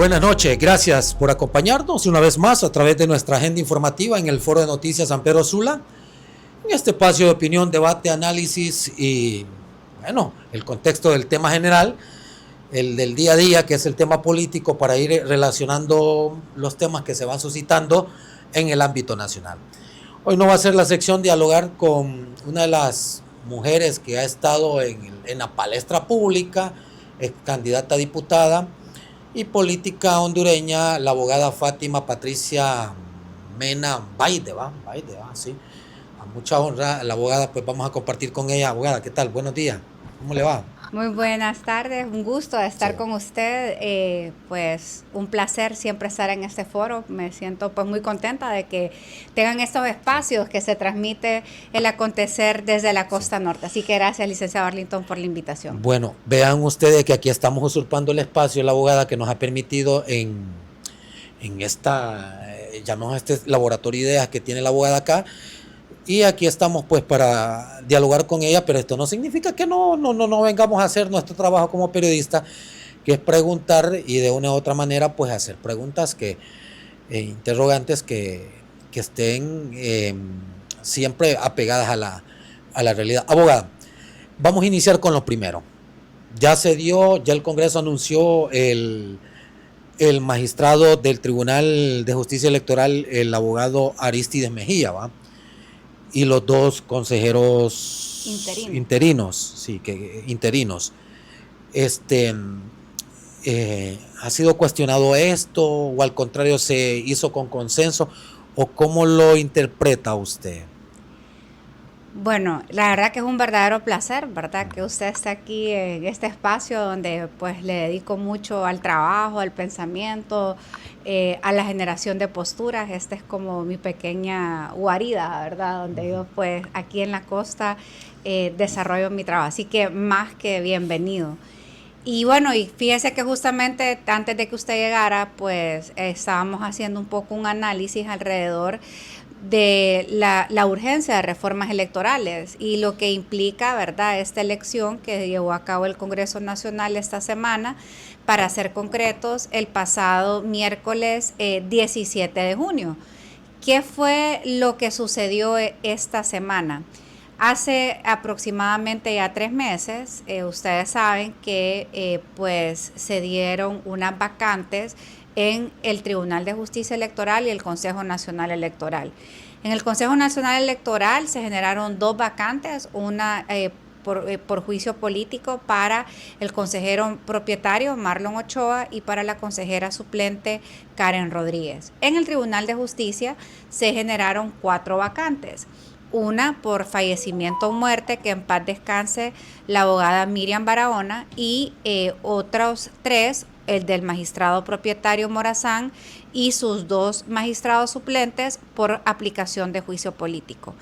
Buenas noches, gracias por acompañarnos una vez más a través de nuestra agenda informativa en el Foro de Noticias San Pedro Sula, en este espacio de opinión, debate, análisis y, bueno, el contexto del tema general, el del día a día, que es el tema político, para ir relacionando los temas que se van suscitando en el ámbito nacional. Hoy no va a ser la sección dialogar con una de las mujeres que ha estado en la palestra pública, es candidata a diputada y política hondureña, la abogada Fátima Patricia Mena Baide, sí. A mucha honra, la abogada, pues vamos a compartir con ella. Abogada, ¿qué tal? Buenos días. ¿Cómo le va? Muy buenas tardes, un gusto estar Sí. con usted, pues un placer siempre estar en este foro, me siento pues muy contenta de que tengan estos espacios que se transmite el acontecer desde la Sí. costa norte, así que gracias licenciado Arlington por la invitación. Bueno, vean ustedes que aquí estamos usurpando el espacio, la abogada que nos ha permitido en esta, llamamos a este laboratorio de ideas que tiene la abogada acá, y aquí estamos pues para dialogar con ella, pero esto no significa que no vengamos a hacer nuestro trabajo como periodista, que es preguntar y de una u otra manera pues hacer preguntas interrogantes que estén siempre apegadas a la realidad. Abogada, vamos a iniciar con lo primero. Ya el Congreso anunció el magistrado del Tribunal de Justicia Electoral, el abogado Aristides Mejía, ¿va? Y los dos consejeros interinos. Este, ¿Ha sido cuestionado esto o al contrario se hizo con consenso o cómo lo interpreta usted? Bueno, la verdad que es un verdadero placer, ¿verdad? Que usted esté aquí en este espacio donde pues le dedico mucho al trabajo, al pensamiento, a la generación de posturas. Esta es como mi pequeña guarida, ¿verdad? Donde yo pues aquí en la costa desarrollo mi trabajo. Así que más que bienvenido. Y bueno, y fíjese que justamente antes de que usted llegara, pues estábamos haciendo un poco un análisis alrededor de la urgencia de reformas electorales y lo que implica, ¿verdad?, esta elección que llevó a cabo el Congreso Nacional esta semana, para ser concretos, el pasado miércoles 17 de junio. ¿Qué fue lo que sucedió esta semana? Hace aproximadamente ya 3 meses, ustedes saben que pues se dieron unas vacantes en el Tribunal de Justicia Electoral y el Consejo Nacional Electoral. En el Consejo Nacional Electoral se generaron dos vacantes, una por juicio político para el consejero propietario Marlon Ochoa y para la consejera suplente Karen Rodríguez. En el Tribunal de Justicia se generaron 4 vacantes. Una por fallecimiento o muerte, que en paz descanse la abogada Miriam Barahona, y otros 3, el del magistrado propietario Morazán y sus 2 magistrados suplentes por aplicación de juicio político.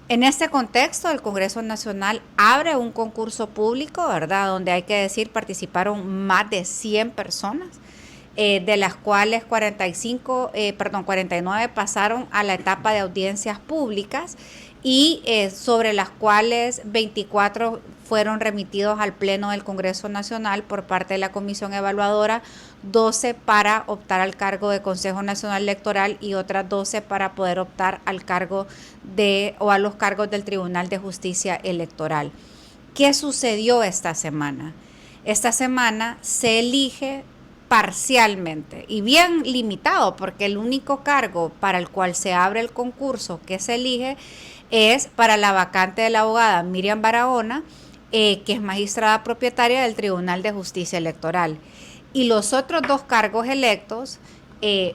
En este contexto, el Congreso Nacional abre un concurso público, ¿verdad?, donde hay que decir participaron más de 100 personas, de las cuales 49 pasaron a la etapa de audiencias públicas y sobre las cuales 24 fueron remitidos al Pleno del Congreso Nacional por parte de la Comisión Evaluadora, 12 para optar al cargo de Consejo Nacional Electoral y otras 12 para poder optar al cargo o a los cargos del Tribunal de Justicia Electoral. ¿Qué sucedió esta semana? Esta semana se elige parcialmente y bien limitado, porque el único cargo para el cual se abre el concurso que se elige es para la vacante de la abogada Miriam Barahona, que es magistrada propietaria del Tribunal de Justicia Electoral. Y los otros 2 cargos electos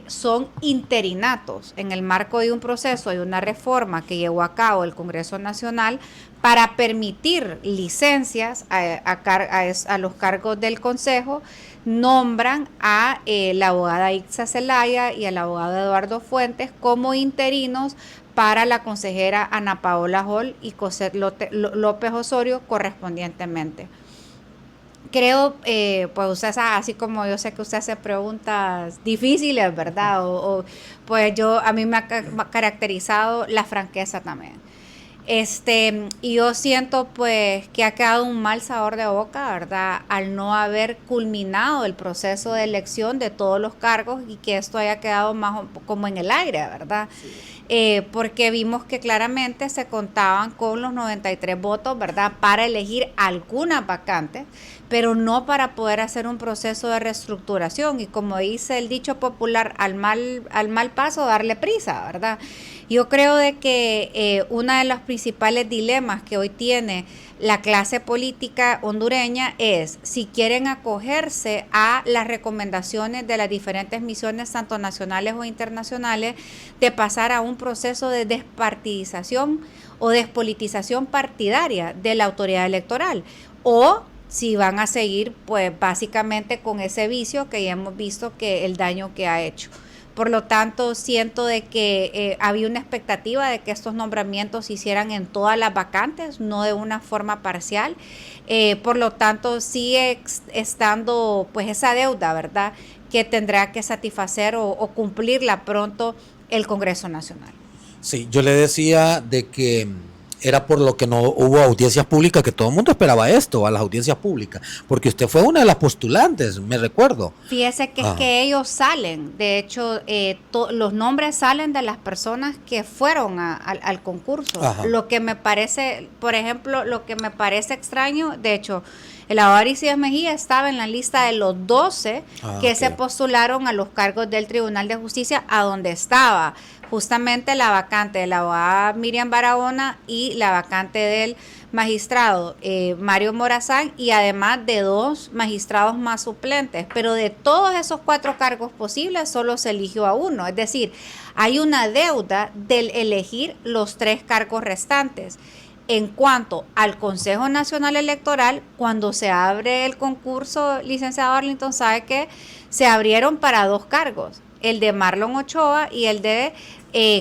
son interinatos en el marco de un proceso de una reforma que llevó a cabo el Congreso Nacional para permitir licencias a los cargos del Consejo. Nombran a la abogada Itza Zelaya y al abogado Eduardo Fuentes como interinos para la consejera Ana Paola Hall y José López Osorio correspondientemente. Creo, pues usted sabe, así como yo sé que usted hace preguntas difíciles, ¿verdad? Pues a mí me ha caracterizado la franqueza también. Y yo siento pues que ha quedado un mal sabor de boca, ¿verdad? Al no haber culminado el proceso de elección de todos los cargos y que esto haya quedado más como en el aire, ¿verdad? Porque vimos que claramente se contaban con los 93 votos, ¿verdad? Para elegir algunas vacantes, pero no para poder hacer un proceso de reestructuración. Y como dice el dicho popular, al mal paso darle prisa, ¿verdad? Yo creo de que uno de los principales dilemas que hoy tiene la clase política hondureña es si quieren acogerse a las recomendaciones de las diferentes misiones, tanto nacionales o internacionales, de pasar a un proceso de despartidización o despolitización partidaria de la autoridad electoral, o si van a seguir pues básicamente con ese vicio que ya hemos visto que el daño que ha hecho. Por lo tanto, siento de que había una expectativa de que estos nombramientos se hicieran en todas las vacantes, no de una forma parcial. Por lo tanto, sigue estando pues esa deuda, ¿verdad?, que tendrá que satisfacer o cumplirla pronto el Congreso Nacional. Sí, yo le decía de que era por lo que no hubo audiencias públicas, que todo el mundo esperaba esto, a las audiencias públicas, porque usted fue una de las postulantes, me recuerdo. Fíjese que es que ellos salen, de hecho, los nombres salen de las personas que fueron al concurso. Ajá. Lo que me parece, por ejemplo, lo que me parece extraño, de hecho, el abogado Aristides Mejía estaba en la lista de los 12 que se postularon a los cargos del Tribunal de Justicia, a donde estaba justamente la vacante de la abogada Miriam Barahona y la vacante del magistrado Mario Morazán, y además de 2 magistrados más suplentes. Pero de todos esos 4 cargos posibles solo se eligió a uno. Es decir, hay una deuda del elegir los 3 cargos restantes. En cuanto al Consejo Nacional Electoral, cuando se abre el concurso, licenciado Arlington, sabe que se abrieron para 2 cargos, el de Marlon Ochoa y el de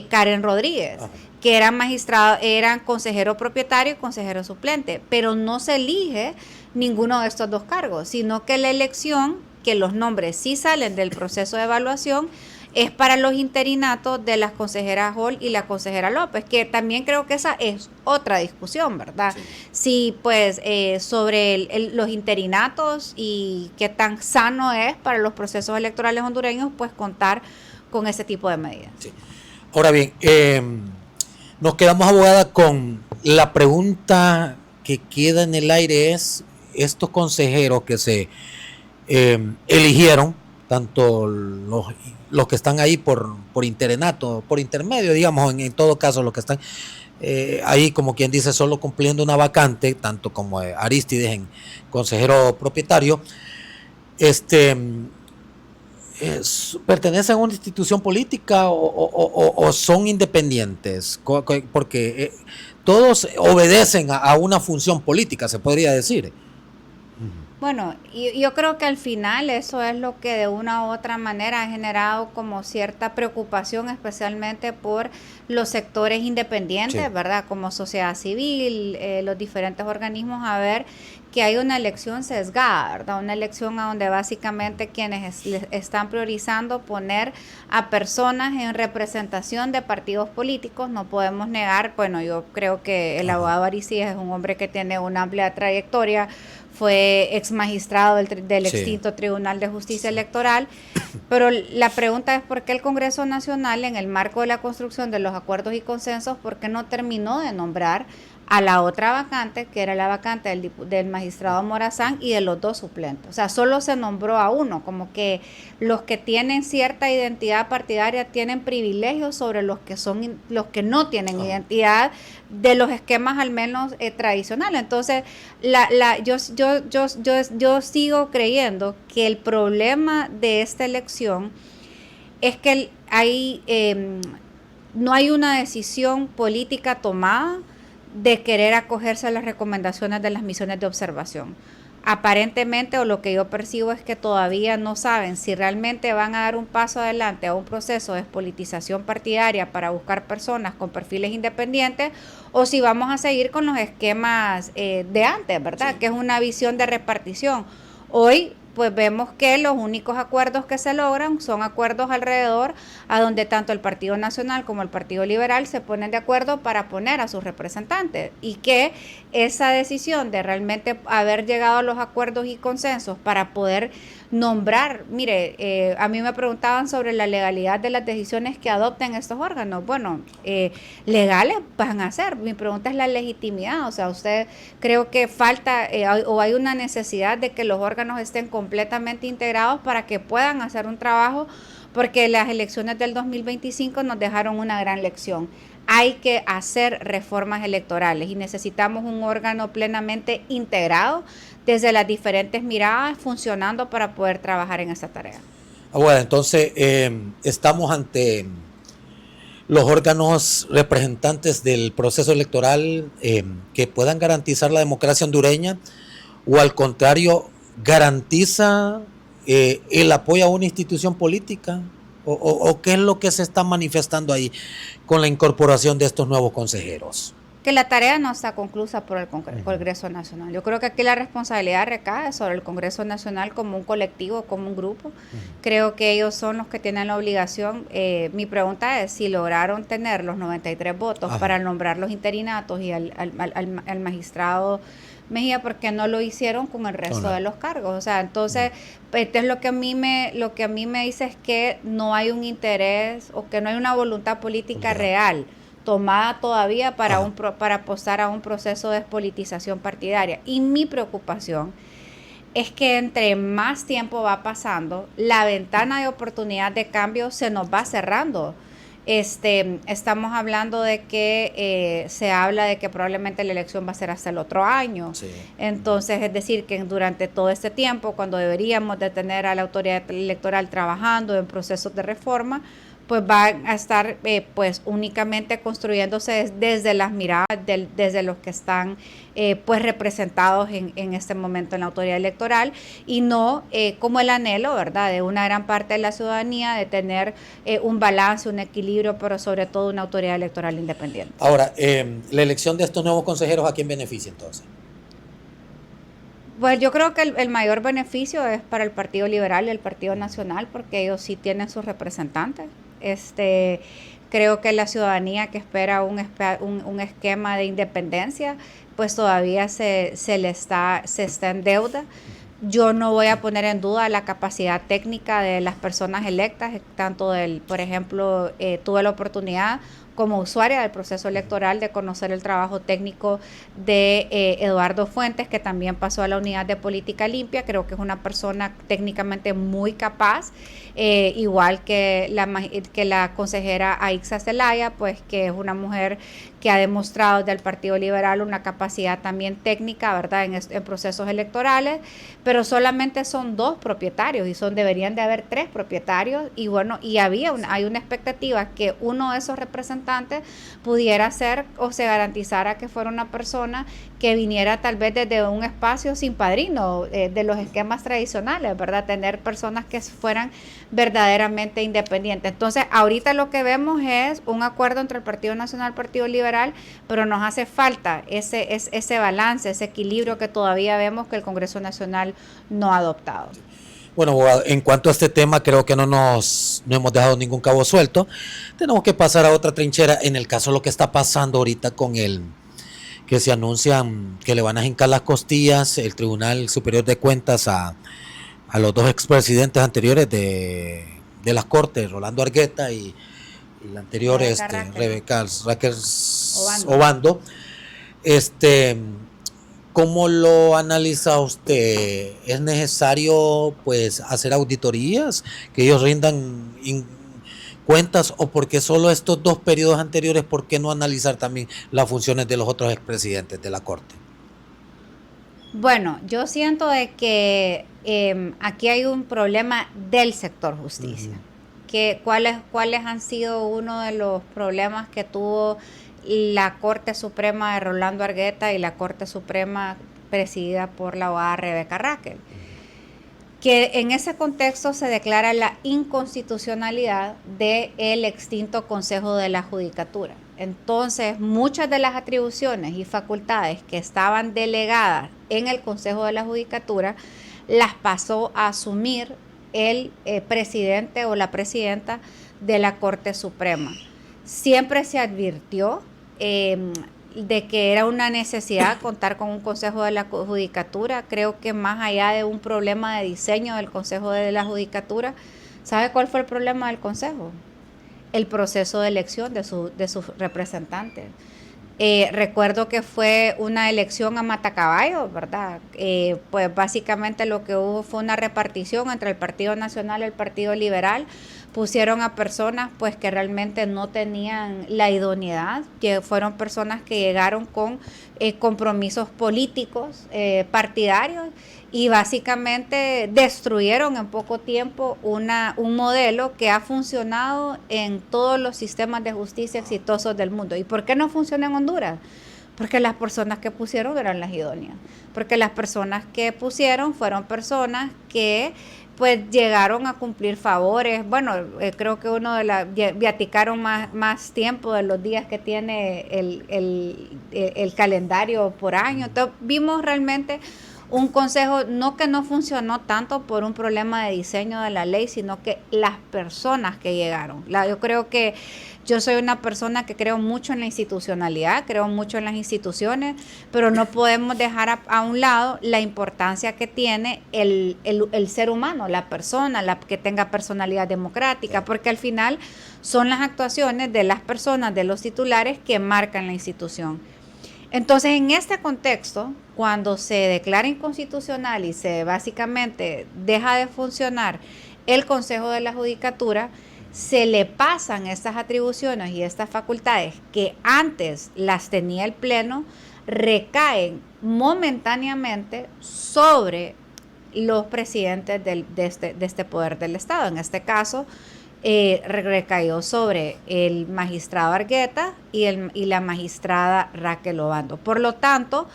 Karen Rodríguez, que eran magistrados, eran consejero propietario y consejero suplente, pero no se elige ninguno de estos 2 cargos, sino que la elección, que los nombres sí salen del proceso de evaluación, es para los interinatos de las consejeras Hall y la consejera López, que también creo que esa es otra discusión, ¿verdad? Sí, pues sobre los interinatos y qué tan sano es para los procesos electorales hondureños, pues contar con ese tipo de medidas. Sí. Ahora bien, nos quedamos, abogada, con la pregunta que queda en el aire: es estos consejeros que se eligieron, tanto los que están ahí por interinato, por intermedio, digamos, en todo caso, los que están ahí, como quien dice, solo cumpliendo una vacante, tanto como Aristides en consejero propietario, ¿pertenecen a una institución política o son independientes? Porque todos obedecen a una función política, se podría decir. Bueno, yo creo que al final eso es lo que de una u otra manera ha generado como cierta preocupación, especialmente por los sectores independientes, sí, ¿verdad? Como sociedad civil, los diferentes organismos, a ver que hay una elección sesgada, ¿verdad? Una elección a donde básicamente quienes están priorizando poner a personas en representación de partidos políticos. No podemos negar, bueno, yo creo que el abogado Aristides es un hombre que tiene una amplia trayectoria, fue ex magistrado del extinto Tribunal de Justicia Electoral, pero la pregunta es por qué el Congreso Nacional, en el marco de la construcción de los acuerdos y consensos, por qué no terminó de nombrar a la otra vacante, que era la vacante del magistrado Morazán y de los 2 suplentes. O sea, solo se nombró a uno, como que los que tienen cierta identidad partidaria tienen privilegios sobre los que no tienen identidad, de los esquemas al menos tradicionales. Entonces, yo sigo creyendo que el problema de esta elección es que no hay una decisión política tomada de querer acogerse a las recomendaciones de las misiones de observación. Aparentemente, o lo que yo percibo, es que todavía no saben si realmente van a dar un paso adelante a un proceso de despolitización partidaria para buscar personas con perfiles independientes, o si vamos a seguir con los esquemas de antes, ¿verdad? Sí. Que es una visión de repartición. Hoy, pues vemos que los únicos acuerdos que se logran son acuerdos alrededor a donde tanto el Partido Nacional como el Partido Liberal se ponen de acuerdo para poner a sus representantes, y que esa decisión de realmente haber llegado a los acuerdos y consensos para poder nombrar, mire, a mí me preguntaban sobre la legalidad de las decisiones que adopten estos órganos. Bueno, legales van a ser. Mi pregunta es la legitimidad. O sea, usted creo que falta o hay una necesidad de que los órganos estén completamente integrados para que puedan hacer un trabajo, porque las elecciones del 2025 nos dejaron una gran lección. Hay que hacer reformas electorales y necesitamos un órgano plenamente integrado desde las diferentes miradas, funcionando para poder trabajar en esta tarea. Bueno, entonces estamos ante los órganos representantes del proceso electoral que puedan garantizar la democracia hondureña, o al contrario, garantiza el apoyo a una institución política, o qué es lo que se está manifestando ahí con la incorporación de estos nuevos consejeros. Que la tarea no está conclusa por el Congreso Nacional. Yo creo que aquí la responsabilidad recae sobre el Congreso Nacional como un colectivo, como un grupo. Creo que ellos son los que tienen la obligación. Mi pregunta es si lograron tener los 93 votos para nombrar los interinatos y al magistrado Mejía, porque no lo hicieron con el resto de los cargos. O sea, entonces, es lo que a mí me dice es que no hay un interés o que no hay una voluntad política real tomada todavía para apostar a un proceso de despolitización partidaria. Y mi preocupación es que entre más tiempo va pasando, la ventana de oportunidad de cambio se nos va cerrando. Estamos hablando de que se habla de que probablemente la elección va a ser hasta el otro año. Sí. Entonces, es decir, que durante todo este tiempo, cuando deberíamos de tener a la autoridad electoral trabajando en procesos de reforma, pues van a estar pues únicamente construyéndose desde las miradas, desde los que están pues representados en este momento en la autoridad electoral, y no como el anhelo, ¿verdad?, de una gran parte de la ciudadanía de tener un balance, un equilibrio, pero sobre todo una autoridad electoral independiente. Ahora, la elección de estos nuevos consejeros, ¿a quién beneficia entonces? Pues yo creo que el mayor beneficio es para el Partido Liberal y el Partido Nacional, porque ellos sí tienen sus representantes. Creo que la ciudadanía que espera un esquema de independencia, pues todavía se está en deuda. Yo no voy a poner en duda la capacidad técnica de las personas electas, tanto por ejemplo, tuve la oportunidad como usuaria del proceso electoral de conocer el trabajo técnico de Eduardo Fuentes, que también pasó a la unidad de política limpia. Creo que es una persona técnicamente muy capaz, igual que la consejera Aixa Zelaya, pues que es una mujer que ha demostrado del Partido Liberal una capacidad también técnica, ¿verdad?, en procesos electorales, pero solamente son 2 propietarios y deberían de haber 3 propietarios, y bueno, y hay una expectativa que uno de esos representantes pudiera ser o se garantizara que fuera una persona que viniera tal vez desde un espacio sin padrino, de los esquemas tradicionales, ¿verdad?, tener personas que fueran verdaderamente independientes. Entonces, ahorita lo que vemos es un acuerdo entre el Partido Nacional y el Partido Liberal, pero nos hace falta ese balance, ese equilibrio que todavía vemos que el Congreso Nacional no ha adoptado. Bueno, en cuanto a este tema, creo que no hemos dejado ningún cabo suelto. Tenemos que pasar a otra trinchera. En el caso de lo que está pasando ahorita con que se anuncian que le van a hincar las costillas el Tribunal Superior de Cuentas a los 2 expresidentes anteriores de las Cortes, Rolando Argueta y la anterior Rebeca Raquel Obando. ¿Cómo lo analiza usted? ¿Es necesario pues hacer auditorías, que ellos rindan cuentas, o porque solo estos 2 periodos anteriores, por qué no analizar también las funciones de los otros expresidentes de la Corte? Bueno, yo siento de que aquí hay un problema del sector justicia. ¿Cuáles han sido uno de los problemas que tuvo la Corte Suprema de Rolando Argueta y la Corte Suprema presidida por la abogada Rebeca Raquel? Que en ese contexto se declara la inconstitucionalidad del extinto Consejo de la Judicatura. Entonces, muchas de las atribuciones y facultades que estaban delegadas en el Consejo de la Judicatura las pasó a asumir el presidente o la presidenta de la Corte Suprema. Siempre se advirtió de que era una necesidad contar con un Consejo de la Judicatura. Creo que más allá de un problema de diseño del Consejo de la Judicatura, ¿sabe cuál fue el problema del Consejo? El proceso de elección de sus representantes. Recuerdo que fue una elección a matacaballo, ¿verdad? Pues básicamente lo que hubo fue una repartición entre el Partido Nacional y el Partido Liberal. Pusieron a personas pues que realmente no tenían la idoneidad, que fueron personas que llegaron con compromisos políticos, partidarios, y básicamente destruyeron en poco tiempo un modelo que ha funcionado en todos los sistemas de justicia exitosos del mundo. ¿Y por qué no funciona en Honduras? Porque las personas que pusieron eran las idóneas, porque las personas que pusieron fueron personas que pues llegaron a cumplir favores. Bueno, creo que viaticaron más tiempo de los días que tiene el calendario por año. Entonces vimos realmente un consejo que no funcionó tanto por un problema de diseño de la ley, sino que las personas que llegaron. Yo creo que yo soy una persona que creo mucho en la institucionalidad, creo mucho en las instituciones, pero no podemos dejar a un lado la importancia que tiene el ser humano, la persona, la que tenga personalidad democrática, porque al final son las actuaciones de las personas, de los titulares, que marcan la institución. Entonces, en este contexto, cuando se declara inconstitucional y se básicamente deja de funcionar el Consejo de la Judicatura, se le pasan estas atribuciones y estas facultades que antes las tenía el Pleno, recaen momentáneamente sobre los presidentes de este poder del Estado. En este caso, recayó sobre el magistrado Argueta y la magistrada Raquel Obando. Por lo tanto,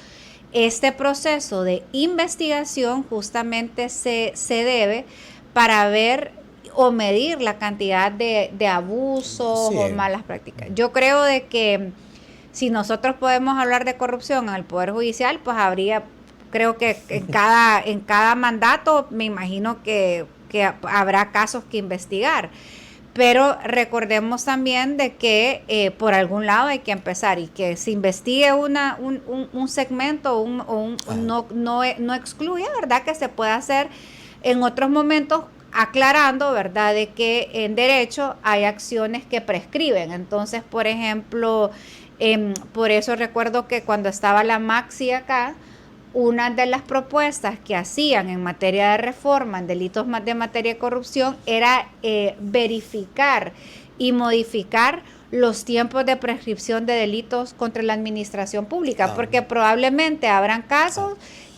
este proceso de investigación justamente se debe para ver o medir la cantidad de abusos o malas prácticas. Yo creo de que si nosotros podemos hablar de corrupción en el Poder Judicial, pues creo que en cada mandato me imagino que habrá casos que investigar. Pero recordemos también de que por algún lado hay que empezar, y que se investigue un segmento no excluye, ¿verdad?, que se pueda hacer en otros momentos, aclarando, ¿verdad?, de que en derecho hay acciones que prescriben. Entonces, por ejemplo, por eso recuerdo que cuando estaba la Maxi acá, una de las propuestas que hacían en materia de reforma en delitos de materia de corrupción era verificar y modificar los tiempos de prescripción de delitos contra la administración pública, porque probablemente habrán casos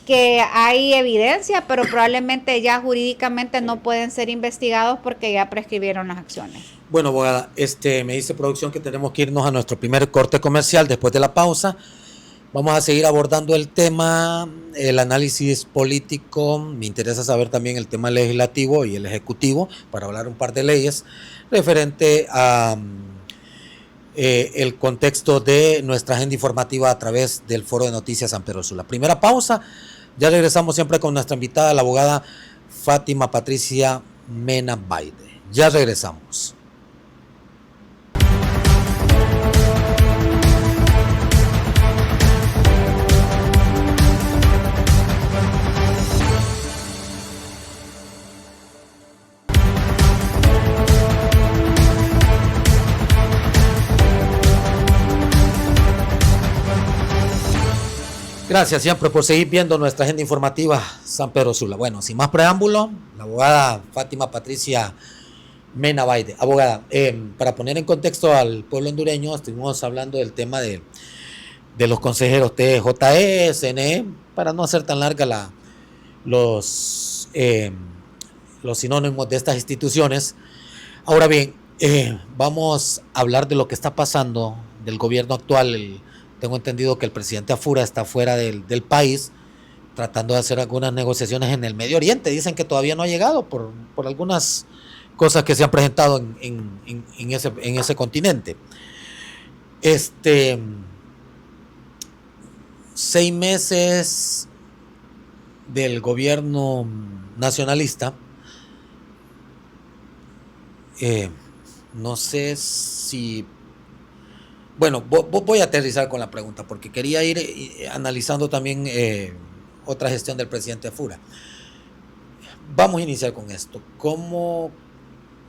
que hay evidencia, pero probablemente ya jurídicamente no pueden ser investigados porque ya prescribieron las acciones. Bueno, abogada, me dice producción que tenemos que irnos a nuestro primer corte comercial. Después de la pausa vamos a seguir abordando el tema, el análisis político. Me interesa saber también el tema legislativo y el ejecutivo, para hablar un par de leyes referente a el contexto de nuestra agenda informativa a través del Foro de Noticias San Pedro Sula. Primera pausa, ya regresamos siempre con nuestra invitada, la abogada Fátima Patricia Mena Baide. Ya regresamos. Gracias siempre por seguir viendo nuestra agenda informativa San Pedro Sula. Bueno, sin más preámbulo, la abogada Fátima Patricia Mena Baide. Abogada, para poner en contexto al pueblo hondureño, estuvimos hablando del tema de los consejeros TJE, CNE, para no hacer tan larga los sinónimos de estas instituciones. Ahora bien, vamos a hablar de lo que está pasando del gobierno actual. Tengo entendido que el presidente Afura está fuera del país, tratando de hacer algunas negociaciones en el Medio Oriente. Dicen que todavía no ha llegado por algunas cosas que se han presentado en ese continente. 6 meses del gobierno nacionalista, no sé si... Bueno, voy a aterrizar con la pregunta porque quería ir analizando también otra gestión del presidente Fura. Vamos a iniciar con esto. ¿Cómo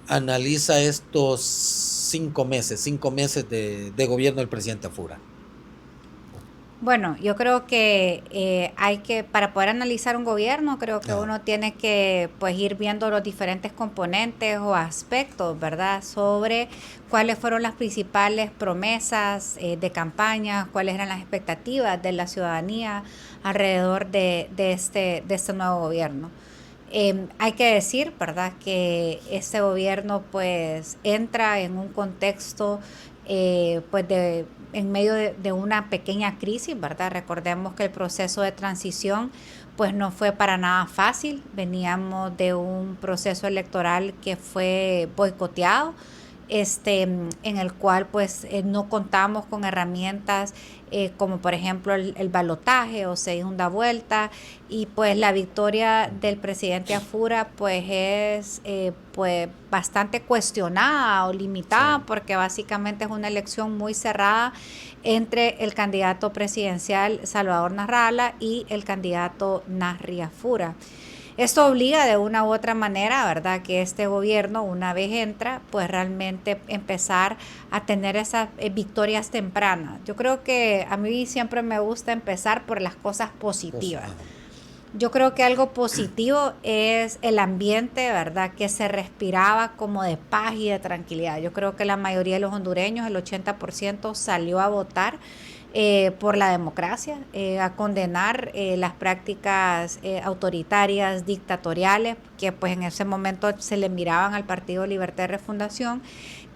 analiza estos 5 meses de gobierno del presidente Fura? Bueno, yo creo que para poder analizar un gobierno, creo que Ajá. uno tiene que pues ir viendo los diferentes componentes o aspectos, ¿verdad? Sobre cuáles fueron las principales promesas de campaña, cuáles eran las expectativas de la ciudadanía alrededor de este nuevo gobierno. Hay que decir, ¿verdad?, que este gobierno pues entra en un contexto pues en medio de una pequeña crisis, ¿verdad? Recordemos que el proceso de transición pues no fue para nada fácil. Veníamos de un proceso electoral que fue boicoteado, en el cual pues no contamos con herramientas como por ejemplo el balotaje o segunda vuelta, y pues la victoria del presidente Afura pues es pues bastante cuestionada o limitada, Sí. porque básicamente es una elección muy cerrada entre el candidato presidencial Salvador Narrala y el candidato Nasri Afura. Esto obliga de una u otra manera, ¿verdad?, que este gobierno, una vez entra, pues realmente empezar a tener esas victorias tempranas. Yo creo que a mí siempre me gusta empezar por las cosas Pues, positivas. Yo creo que algo positivo es el ambiente, ¿verdad?, que se respiraba como de paz y de tranquilidad. Yo creo que la mayoría de los hondureños, el 80%, salió a votar por la democracia, a condenar las prácticas autoritarias, dictatoriales, que pues en ese momento se le miraban al Partido Libertad y Refundación,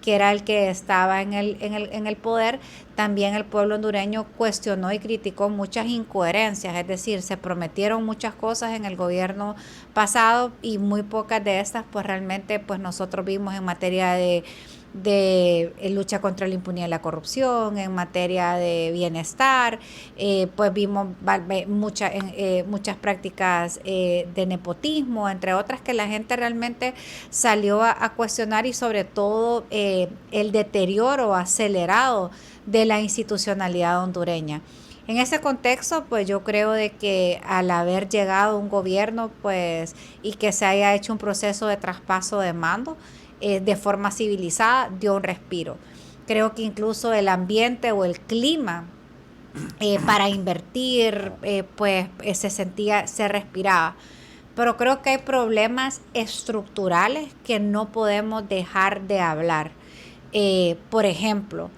que era el que estaba en el poder. También el pueblo hondureño cuestionó y criticó muchas incoherencias, es decir, se prometieron muchas cosas en el gobierno pasado y muy pocas de estas pues realmente pues nosotros vimos en materia de lucha contra la impunidad y la corrupción, en materia de bienestar, pues vimos muchas prácticas de nepotismo, entre otras, que la gente realmente salió a cuestionar, y sobre todo el deterioro acelerado de la institucionalidad hondureña. En ese contexto, pues yo creo de que al haber llegado un gobierno, pues, y que se haya hecho un proceso de traspaso de mando de forma civilizada, dio un respiro. Creo que incluso el ambiente o el clima para invertir, se respiraba. Pero creo que hay problemas estructurales que no podemos dejar de hablar. Por ejemplo,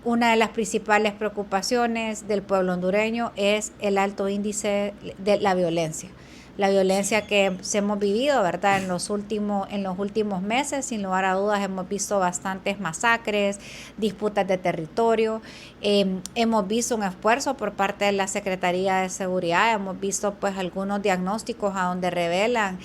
una de las principales preocupaciones del pueblo hondureño es el alto índice de la violencia. La violencia que hemos vivido, ¿verdad?, en los últimos meses. Sin lugar a dudas hemos visto bastantes masacres, disputas de territorio. Hemos visto un esfuerzo por parte de la Secretaría de Seguridad. Hemos visto pues algunos diagnósticos a donde revelan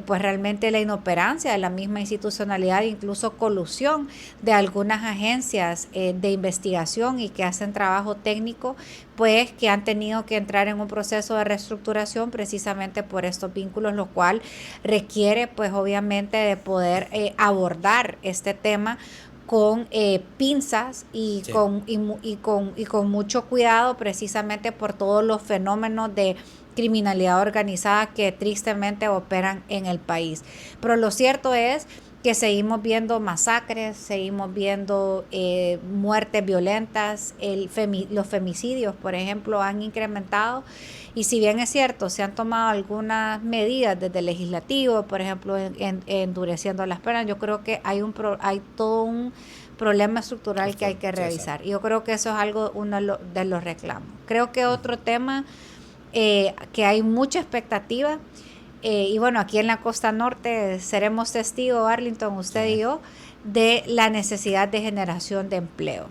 pues realmente la inoperancia de la misma institucionalidad, incluso colusión de algunas agencias de investigación y que hacen trabajo técnico, pues que han tenido que entrar en un proceso de reestructuración precisamente por estos vínculos, lo cual requiere pues obviamente de poder abordar este tema con pinzas sí. y con mucho cuidado, precisamente por todos los fenómenos de criminalidad organizada que tristemente operan en el país. Pero lo cierto es que seguimos viendo masacres, seguimos viendo muertes violentas, los femicidios, por ejemplo, han incrementado. Y si bien es cierto, se han tomado algunas medidas desde el legislativo, por ejemplo, endureciendo las penas, yo creo que hay todo un problema estructural que hay que Sí, exacto. revisar. Y yo creo que eso es algo, uno de los reclamos. Creo que otro tema que hay mucha expectativa, y bueno, aquí en la costa norte seremos testigos, Arlington, Sí. usted y yo, de la necesidad de generación de empleo.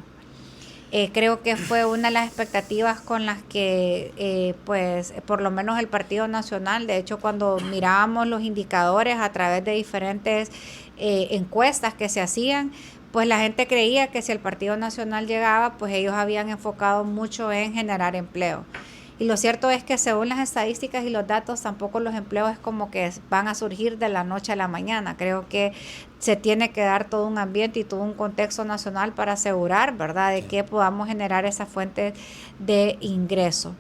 Creo que fue una de las expectativas con las que, pues, por lo menos el Partido Nacional, de hecho, cuando mirábamos los indicadores a través de diferentes encuestas que se hacían, pues la gente creía que si el Partido Nacional llegaba, pues ellos habían enfocado mucho en generar empleo. Y lo cierto es que según las estadísticas y los datos, tampoco los empleos es como que van a surgir de la noche a la mañana. Creo que se tiene que dar todo un ambiente y todo un contexto nacional para asegurar, ¿verdad?, de que podamos generar esa fuente de ingreso.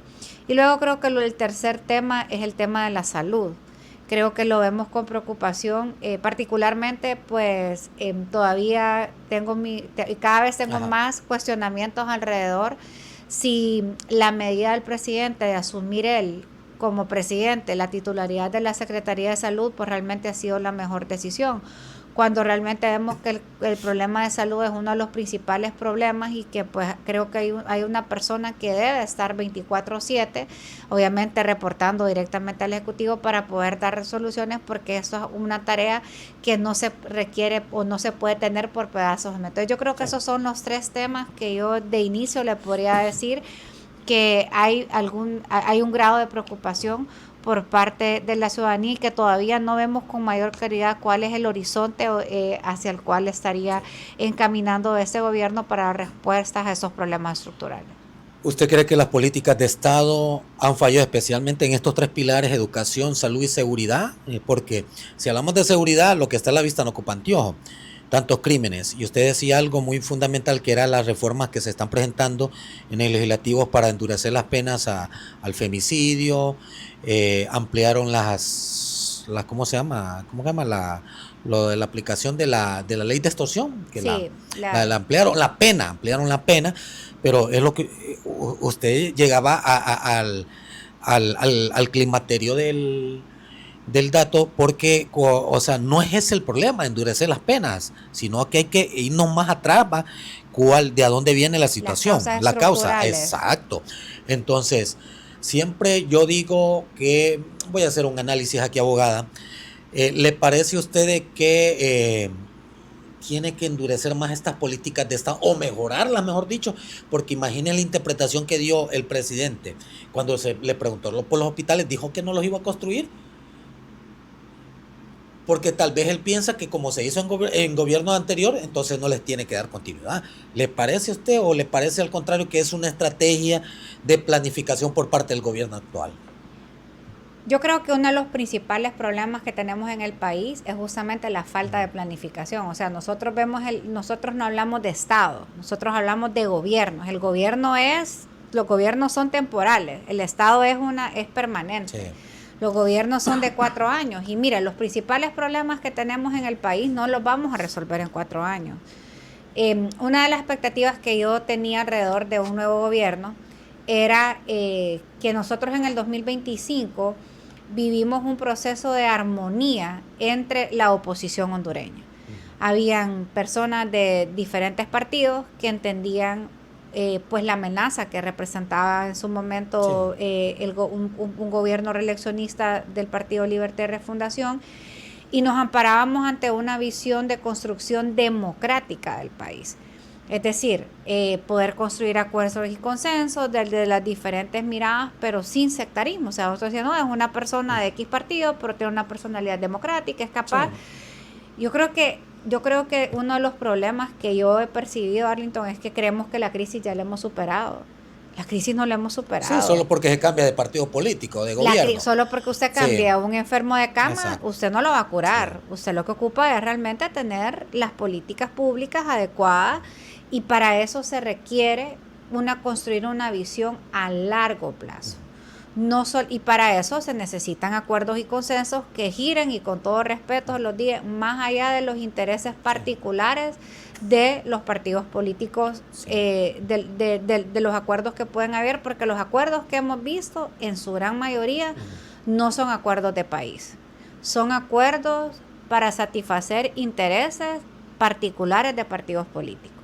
Y luego creo que el tercer tema es el tema de la salud. Creo que lo vemos con preocupación, particularmente pues todavía cada vez tengo más cuestionamientos alrededor si la medida del presidente de asumir él como presidente la titularidad de la Secretaría de Salud pues realmente ha sido la mejor decisión, cuando realmente vemos que el problema de salud es uno de los principales problemas y que pues creo que hay una persona que debe estar 24/7, obviamente reportando directamente al Ejecutivo para poder dar resoluciones, porque eso es una tarea que no se requiere o no se puede tener por pedazos. Entonces yo creo que esos son los tres temas que yo de inicio le podría decir que hay un grado de preocupación por parte de la ciudadanía y que todavía no vemos con mayor claridad cuál es el horizonte hacia el cual estaría encaminando este gobierno para dar respuestas a esos problemas estructurales. ¿Usted cree que las políticas de Estado han fallado especialmente en estos tres pilares, educación, salud y seguridad? Porque si hablamos de seguridad, lo que está a la vista no ocupa anteojo. Tantos crímenes. Y usted decía algo muy fundamental, que eran las reformas que se están presentando en el legislativo para endurecer las penas al femicidio, ampliaron las ¿cómo se llama? Lo de la aplicación de la ley de extorsión, que sí, ampliaron la pena, pero es lo que usted llegaba al climaterio del dato, porque, o sea, no es ese el problema, endurecer las penas, sino que hay que irnos más atrás, de a dónde viene la situación, la causa, exacto. Entonces, siempre yo digo que, voy a hacer un análisis aquí, abogada, ¿le parece a usted que tiene que endurecer más estas políticas de Estado, o mejorarlas, mejor dicho? Porque imagine la interpretación que dio el presidente cuando se le preguntó por los hospitales, dijo que no los iba a construir, porque tal vez él piensa que como se hizo en gobierno anterior, entonces no les tiene que dar continuidad. ¿Le parece a usted, o le parece al contrario que es una estrategia de planificación por parte del gobierno actual? Yo creo que uno de los principales problemas que tenemos en el país es justamente la falta de planificación. O sea, nosotros no hablamos de Estado, nosotros hablamos de gobiernos. Los gobiernos son temporales, el Estado es permanente. Sí. Los gobiernos son de 4 años y mira, los principales problemas que tenemos en el país no los vamos a resolver en 4 años. Una de las expectativas que yo tenía alrededor de un nuevo gobierno era que nosotros en el 2025 vivimos un proceso de armonía entre la oposición hondureña. Habían personas de diferentes partidos que entendían pues la amenaza que representaba en su momento un gobierno reeleccionista del Partido Libertad y Refundación, y nos amparábamos ante una visión de construcción democrática del país. Es decir, poder construir acuerdos y consensos de las diferentes miradas, pero sin sectarismo. O sea, nosotros decíamos, no, es una persona de X partido, pero tiene una personalidad democrática, es capaz. Sí. Yo creo que uno de los problemas que yo he percibido, Arlington, es que creemos que la crisis ya la hemos superado. La crisis no la hemos superado. Sí, solo porque se cambia de partido político, de gobierno. Solo porque usted cambia un enfermo de cama, usted no lo va a curar. Sí. Usted lo que ocupa es realmente tener las políticas públicas adecuadas, y para eso se requiere construir una visión a largo plazo. Y para eso se necesitan acuerdos y consensos que giren, y con todo respeto los días, más allá de los intereses particulares de los partidos políticos, de los acuerdos que pueden haber, porque los acuerdos que hemos visto en su gran mayoría no son acuerdos de país, son acuerdos para satisfacer intereses particulares de partidos políticos.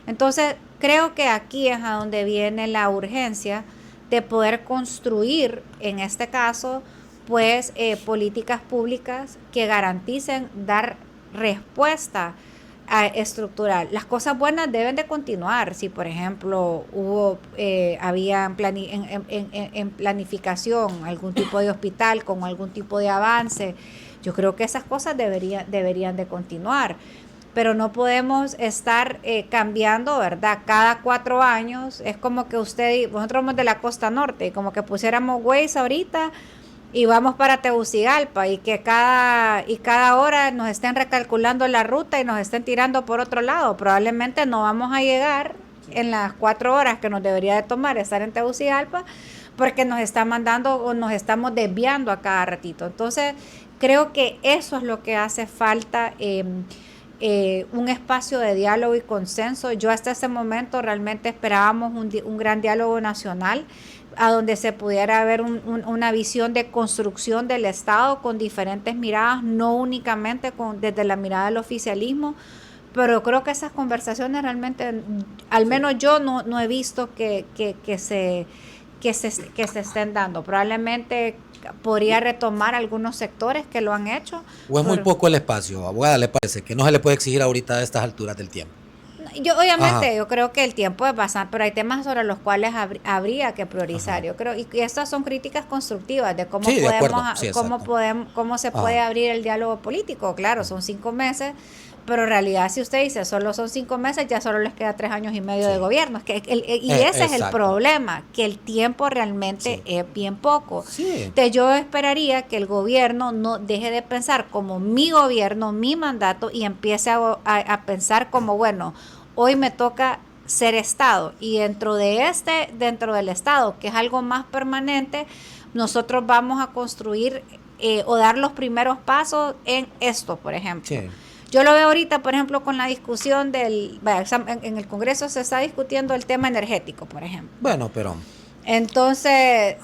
Entonces, creo que aquí es a donde viene la urgencia de poder construir, en este caso, pues políticas públicas que garanticen dar respuesta estructural. Las cosas buenas deben de continuar. Si, por ejemplo, había en planificación algún tipo de hospital con algún tipo de avance, yo creo que esas cosas deberían de continuar. pero no podemos estar cambiando, ¿verdad? Cada 4 años es como que nosotros somos de la costa norte, y como que pusiéramos Waze ahorita y vamos para Tegucigalpa y que cada hora nos estén recalculando la ruta y nos estén tirando por otro lado. Probablemente no vamos a llegar en las 4 horas que nos debería de tomar estar en Tegucigalpa, porque nos está mandando o nos estamos desviando a cada ratito. Entonces, creo que eso es lo que hace falta, un espacio de diálogo y consenso. Yo hasta ese momento realmente esperábamos un gran diálogo nacional, a donde se pudiera ver una visión de construcción del Estado con diferentes miradas, no únicamente desde la mirada del oficialismo, pero creo que esas conversaciones realmente, al menos yo no he visto que se estén dando. Probablemente podría retomar algunos sectores que lo han hecho. ¿O es muy poco el espacio, abogada, le parece? Que no se le puede exigir ahorita a estas alturas del tiempo. Yo creo que el tiempo es bastante, pero hay temas sobre los cuales habría que priorizar. Ajá. Yo creo, y estas son críticas constructivas de cómo cómo se puede abrir el diálogo político. Claro, son 5 meses, pero en realidad, si usted dice solo son 5 meses, ya solo les queda 3 años y medio de gobierno. Es que ese es el problema, que el tiempo realmente es bien poco. Entonces yo esperaría que el gobierno no deje de pensar como mi gobierno, mi mandato, y empiece a pensar como, bueno, hoy me toca ser Estado, y dentro del Estado, que es algo más permanente, nosotros vamos a construir o dar los primeros pasos en esto, por ejemplo. Sí. Yo lo veo ahorita, por ejemplo, con la discusión en el Congreso se está discutiendo el tema energético, por ejemplo. Bueno, pero... Entonces,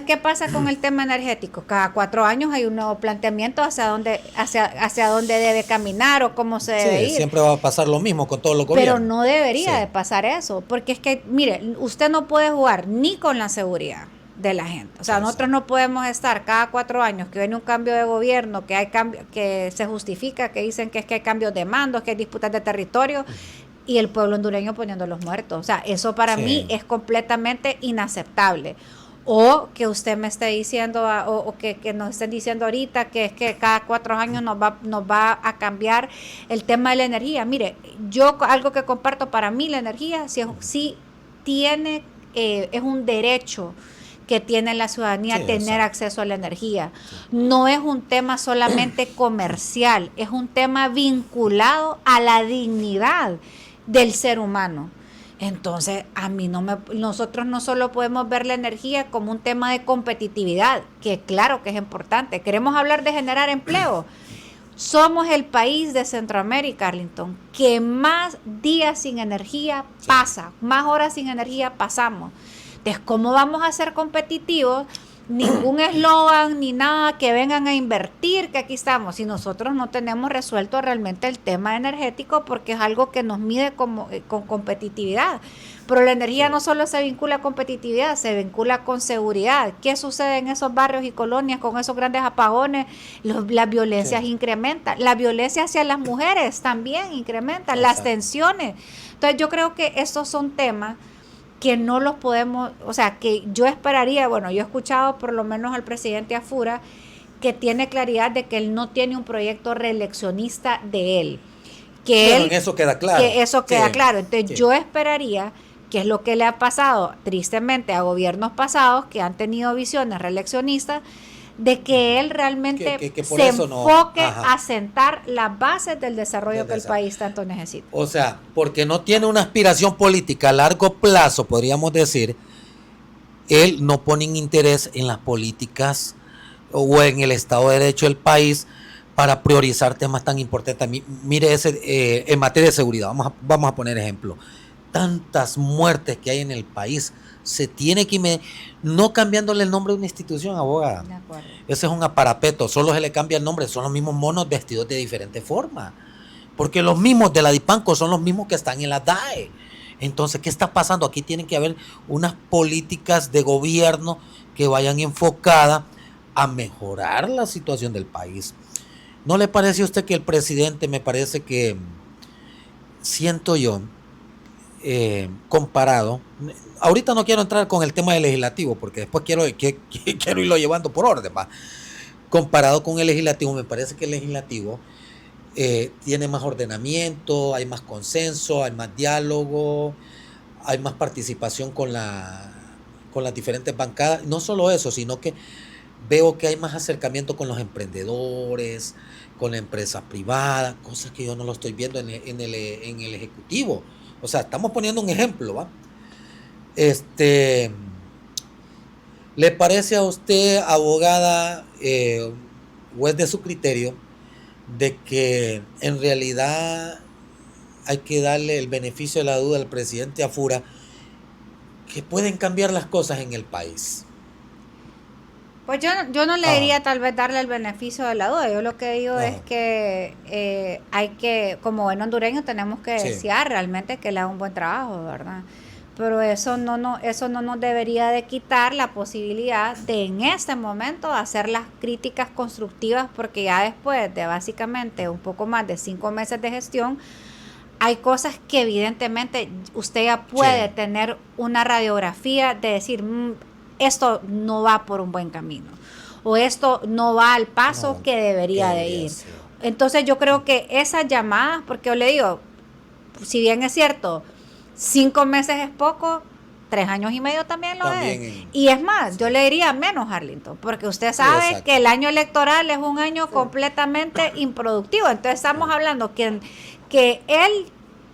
¿qué pasa con el tema energético? Cada 4 años hay un nuevo planteamiento hacia dónde debe caminar o cómo se debe ir. Siempre va a pasar lo mismo con todos los gobiernos. Pero no debería de pasar eso, porque es que, mire, usted no puede jugar ni con la seguridad de la gente. O sea, nosotros no podemos estar cada 4 años que viene un cambio de gobierno, que hay cambio, que se justifica, que dicen que es que hay cambios de mandos, que hay disputas de territorio, y el pueblo hondureño poniendo los muertos. O sea, eso para mí es completamente inaceptable. O que usted me esté diciendo, o que nos estén diciendo ahorita que es que cada 4 años nos va a cambiar el tema de la energía. Mire, yo algo que comparto, para mí la energía sí tiene, es un derecho que tiene la ciudadanía, tener acceso a la energía. No es un tema solamente comercial, es un tema vinculado a la dignidad del ser humano. Entonces, nosotros no solo podemos ver la energía como un tema de competitividad, que claro que es importante. Queremos hablar de generar empleo. Somos el país de Centroamérica, Arlington, que más días sin energía pasa, más horas sin energía pasamos. Entonces, ¿cómo vamos a ser competitivos? Ningún eslogan ni nada que vengan a invertir, que aquí estamos. Si nosotros no tenemos resuelto realmente el tema energético, porque es algo que nos mide con competitividad. Pero la energía no solo se vincula a competitividad, se vincula con seguridad. ¿Qué sucede en esos barrios y colonias con esos grandes apagones? Las violencias incrementan. La violencia hacia las mujeres también incrementa. Las tensiones. Entonces yo creo que estos son temas que no los podemos, o sea, que yo esperaría, bueno, yo he escuchado por lo menos al presidente Afura, que tiene claridad de que él no tiene un proyecto reeleccionista de él. En eso queda claro. Que eso queda claro. Entonces yo esperaría, que es lo que le ha pasado tristemente a gobiernos pasados que han tenido visiones reeleccionistas, de que él realmente se enfoque a sentar las bases del desarrollo que el país tanto necesita. O sea, porque no tiene una aspiración política a largo plazo, podríamos decir, él no pone interés en las políticas o en el Estado de Derecho del país para priorizar temas tan importantes. Mire, en materia de seguridad, vamos a poner ejemplo. Tantas muertes que hay en el país, se tiene que no cambiándole el nombre de una institución, abogada. De acuerdo. Ese es un aparapeto, solo se le cambia el nombre, son los mismos monos vestidos de diferente forma, porque los mismos de la DIPANCO son los mismos que están en la DAE. Entonces, ¿qué está pasando? Aquí tienen que haber unas políticas de gobierno que vayan enfocadas a mejorar la situación del país. ¿No le parece a usted que el presidente, me parece que, siento yo, comparado, ahorita no quiero entrar con el tema del legislativo, porque después quiero irlo llevando por orden, ¿va? Comparado con el legislativo, me parece que el legislativo tiene más ordenamiento, hay más consenso, hay más diálogo, hay más participación con las diferentes bancadas. No solo eso, sino que veo que hay más acercamiento con los emprendedores, con la empresa privada, cosas que yo no lo estoy viendo en el Ejecutivo. O sea, estamos poniendo un ejemplo, ¿va? ¿Le parece a usted, abogada, o es de su criterio, de que en realidad hay que darle el beneficio de la duda al presidente Afura, que pueden cambiar las cosas en el país? Pues yo no le diría tal vez darle el beneficio de la duda. Yo lo que digo es que hay que, como buen hondureño, tenemos que desear realmente que le haga un buen trabajo, ¿verdad? Pero eso no nos debería de quitar la posibilidad de en este momento hacer las críticas constructivas, porque ya después de básicamente un poco más de 5 meses de gestión, hay cosas que evidentemente usted ya puede tener una radiografía de decir, esto no va por un buen camino, o esto no va al paso que debería de ir. Entonces yo creo que esas llamadas, porque yo le digo, si bien es cierto, 5 meses es poco, 3 años y medio también lo es. Y es más, yo le diría menos, Arlington, porque usted sabe que el año electoral es un año completamente improductivo. Entonces estamos hablando que él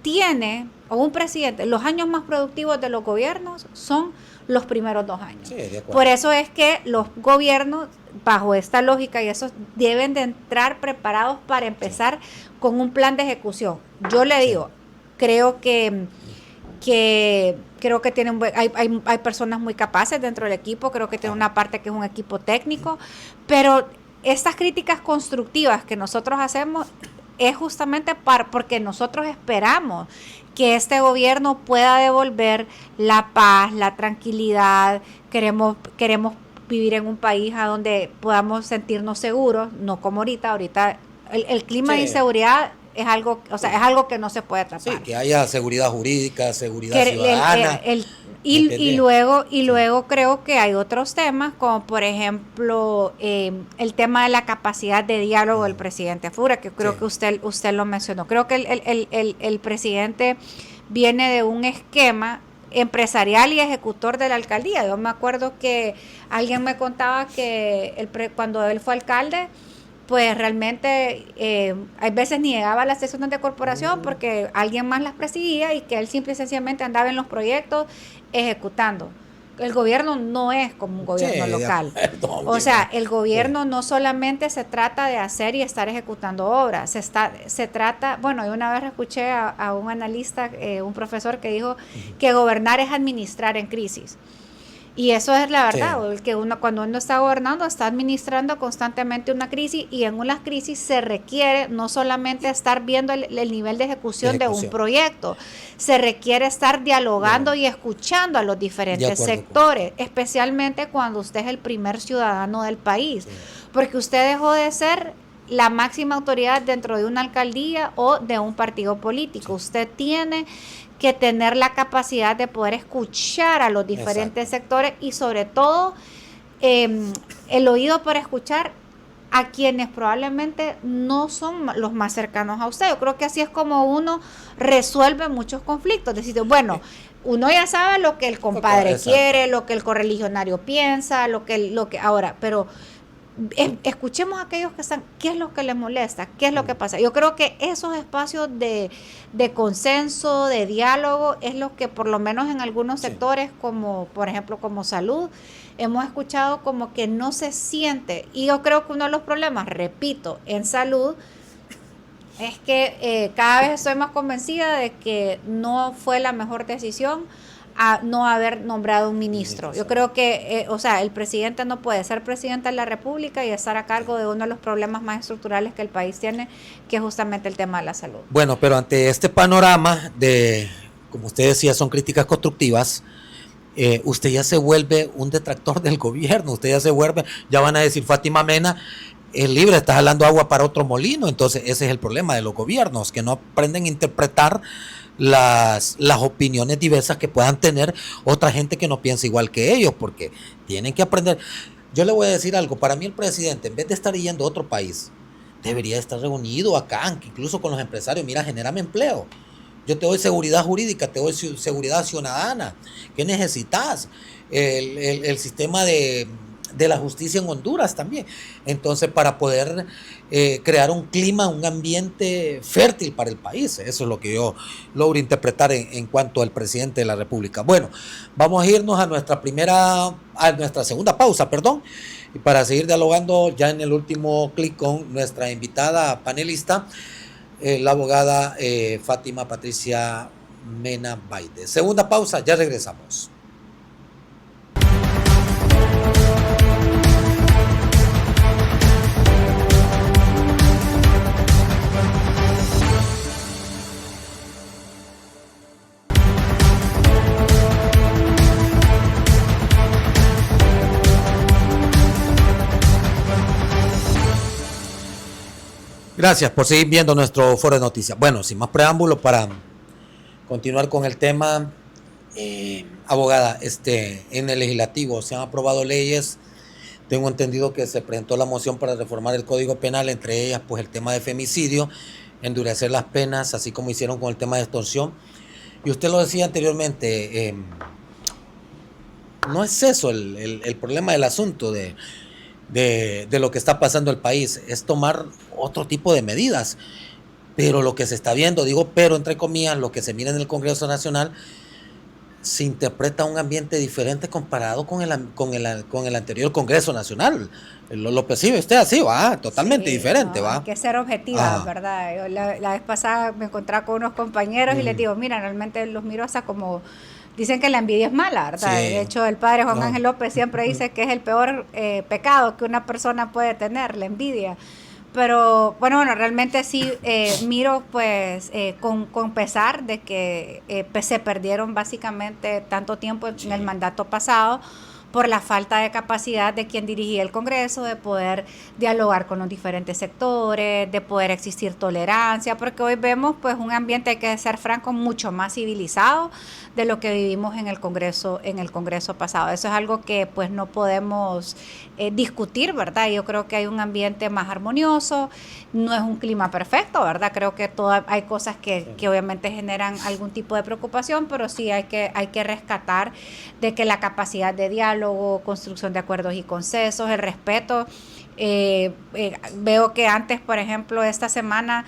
tiene, o un presidente, los años más productivos de los gobiernos son los primeros 2 años. Por eso es que los gobiernos, bajo esta lógica y eso, deben de entrar preparados para empezar con un plan de ejecución. Yo le digo, creo que tienen hay personas muy capaces dentro del equipo, creo que tiene una parte que es un equipo técnico, pero estas críticas constructivas que nosotros hacemos es justamente porque nosotros esperamos que este gobierno pueda devolver la paz, la tranquilidad. Queremos vivir en un país a donde podamos sentirnos seguros, no como ahorita el clima de inseguridad es algo, o sea, es algo que no se puede tapar. Sí, que haya seguridad jurídica, seguridad ciudadana. Y luego creo que hay otros temas, como por ejemplo el tema de la capacidad de diálogo del presidente Afura, que creo que usted lo mencionó. Creo que el presidente viene de un esquema empresarial y ejecutor de la alcaldía. Yo me acuerdo que alguien me contaba que cuando él fue alcalde, pues realmente hay veces ni llegaba a las sesiones de corporación porque alguien más las presidía y que él simple y sencillamente andaba en los proyectos ejecutando. El gobierno no es como un gobierno local. O sea, el gobierno no solamente se trata de hacer y estar ejecutando obras, se trata, bueno, yo una vez escuché a un analista, un profesor que dijo que gobernar es administrar en crisis. Y eso es la verdad, que cuando uno está gobernando, está administrando constantemente una crisis, y en una crisis se requiere no solamente estar viendo el nivel de ejecución de un proyecto, se requiere estar dialogando y escuchando a los diferentes sectores, especialmente cuando usted es el primer ciudadano del país, porque usted dejó de ser la máxima autoridad dentro de una alcaldía o de un partido político. Usted tiene que tener la capacidad de poder escuchar a los diferentes sectores y sobre todo el oído para escuchar a quienes probablemente no son los más cercanos a usted. Yo creo que así es como uno resuelve muchos conflictos. Decir, bueno, uno ya sabe lo que el compadre quiere, lo que el correligionario piensa, lo que ahora, pero escuchemos a aquellos que están, qué es lo que les molesta, qué es lo que pasa. Yo creo que esos espacios de consenso, de diálogo, es lo que por lo menos en algunos sectores, como por ejemplo como salud, hemos escuchado como que no se siente. Y yo creo que uno de los problemas, repito, en salud, es que cada vez estoy más convencida de que no fue la mejor decisión a no haber nombrado un ministro. Yo creo que, el presidente no puede ser presidente de la República y estar a cargo de uno de los problemas más estructurales que el país tiene, que es justamente el tema de la salud. Bueno, pero ante este panorama de, como usted decía, son críticas constructivas, usted ya se vuelve un detractor del gobierno, ya van a decir, Fátima Mena es libre, está jalando agua para otro molino. Entonces ese es el problema de los gobiernos, que no aprenden a interpretar las opiniones diversas que puedan tener otra gente que no piensa igual que ellos, porque tienen que aprender. Yo le voy a decir algo, para mí el presidente, en vez de estar yendo a otro país, debería estar reunido acá, incluso con los empresarios. Mira, genérame empleo. Yo te doy seguridad jurídica, te doy seguridad ciudadana. ¿Qué necesitas? El sistema de la justicia en Honduras también. Entonces, para poder crear un clima, un ambiente fértil para el país. Eso es lo que yo logro interpretar en cuanto al presidente de la República. Bueno, vamos a irnos a nuestra segunda pausa, perdón, y para seguir dialogando ya en el último clic con nuestra invitada panelista, la abogada Fátima Patricia Mena Baide. Segunda pausa, ya regresamos. Gracias por seguir viendo nuestro foro de noticias. Bueno, sin más preámbulos, para continuar con el tema, abogada, en el legislativo se han aprobado leyes. Tengo entendido que se presentó la moción para reformar el Código Penal, entre ellas pues el tema de femicidio, endurecer las penas, así como hicieron con el tema de extorsión. Y usted lo decía anteriormente, no es eso el problema del asunto de lo que está pasando en el país, es tomar otro tipo de medidas. Pero lo que se está viendo, digo pero entre comillas, lo que se mira en el Congreso Nacional, se interpreta un ambiente diferente comparado con el anterior Congreso Nacional. ¿Lo percibe usted así? Va, totalmente diferente, no, va. Hay que ser objetiva, ¿verdad? Yo la vez pasada me encontraba con unos compañeros y les digo, mira, realmente los miro hasta como... Dicen que la envidia es mala, ¿verdad? Sí. De hecho, el padre Juan Ángel López siempre dice que es el peor pecado que una persona puede tener, la envidia. Pero bueno, realmente sí miro pues con pesar de que se perdieron básicamente tanto tiempo en el mandato pasado por la falta de capacidad de quien dirigía el Congreso, de poder dialogar con los diferentes sectores, de poder existir tolerancia, porque hoy vemos pues un ambiente, hay que ser franco, mucho más civilizado de lo que vivimos en el Congreso pasado. Eso es algo que pues no podemos discutir, ¿verdad? Yo creo que hay un ambiente más armonioso, no es un clima perfecto, ¿verdad? Creo que hay cosas que obviamente generan algún tipo de preocupación, pero sí hay que rescatar de que la capacidad de diálogo, construcción de acuerdos y consensos, el respeto. Veo que antes, por ejemplo, esta semana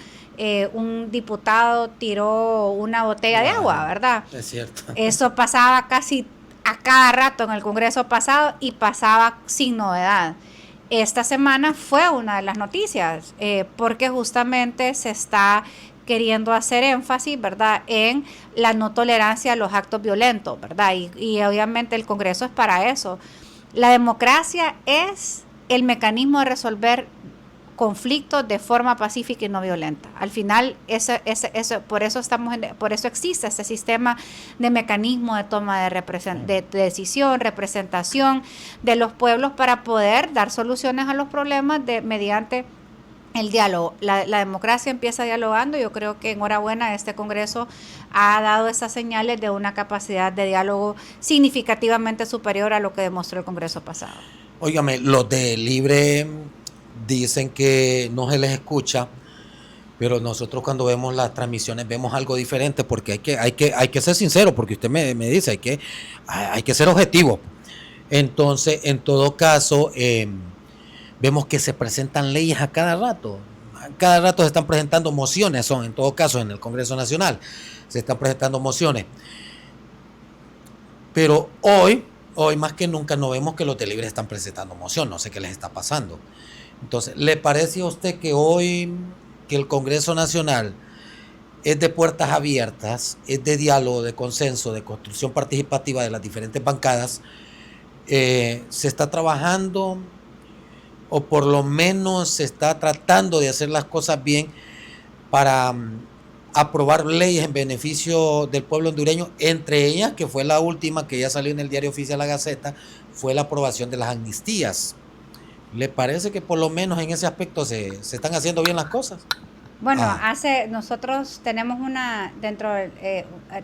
un diputado tiró una botella de agua, ¿verdad? Es cierto. Eso pasaba casi a cada rato en el Congreso pasado y pasaba sin novedad. Esta semana fue una de las noticias, porque justamente se está queriendo hacer énfasis, ¿verdad?, en la no tolerancia a los actos violentos, ¿verdad? Y obviamente el Congreso es para eso. La democracia es el mecanismo de resolver conflictos de forma pacífica y no violenta. Al final, por eso existe ese sistema de mecanismo de toma de decisión, representación de los pueblos para poder dar soluciones a los problemas mediante el diálogo. La democracia empieza dialogando. Yo creo que enhorabuena, este Congreso ha dado esas señales de una capacidad de diálogo significativamente superior a lo que demostró el Congreso pasado. Óigame, los de Libre dicen que no se les escucha, pero nosotros cuando vemos las transmisiones vemos algo diferente, porque hay que ser sincero, porque usted me dice, hay que ser objetivo. Entonces, en todo caso, vemos que se presentan leyes a cada rato. A cada rato se están presentando mociones, en todo caso en el Congreso Nacional se están presentando mociones. Pero hoy más que nunca no vemos que los de Libre están presentando moción, no sé qué les está pasando. Entonces, ¿le parece a usted que hoy que el Congreso Nacional es de puertas abiertas, es de diálogo, de consenso, de construcción participativa de las diferentes bancadas, se está trabajando o por lo menos se está tratando de hacer las cosas bien para aprobar leyes en beneficio del pueblo hondureño, entre ellas, que fue la última que ya salió en el Diario Oficial La Gaceta, fue la aprobación de las amnistías? ¿Le parece que por lo menos en ese aspecto se están haciendo bien las cosas? Bueno, nosotros tenemos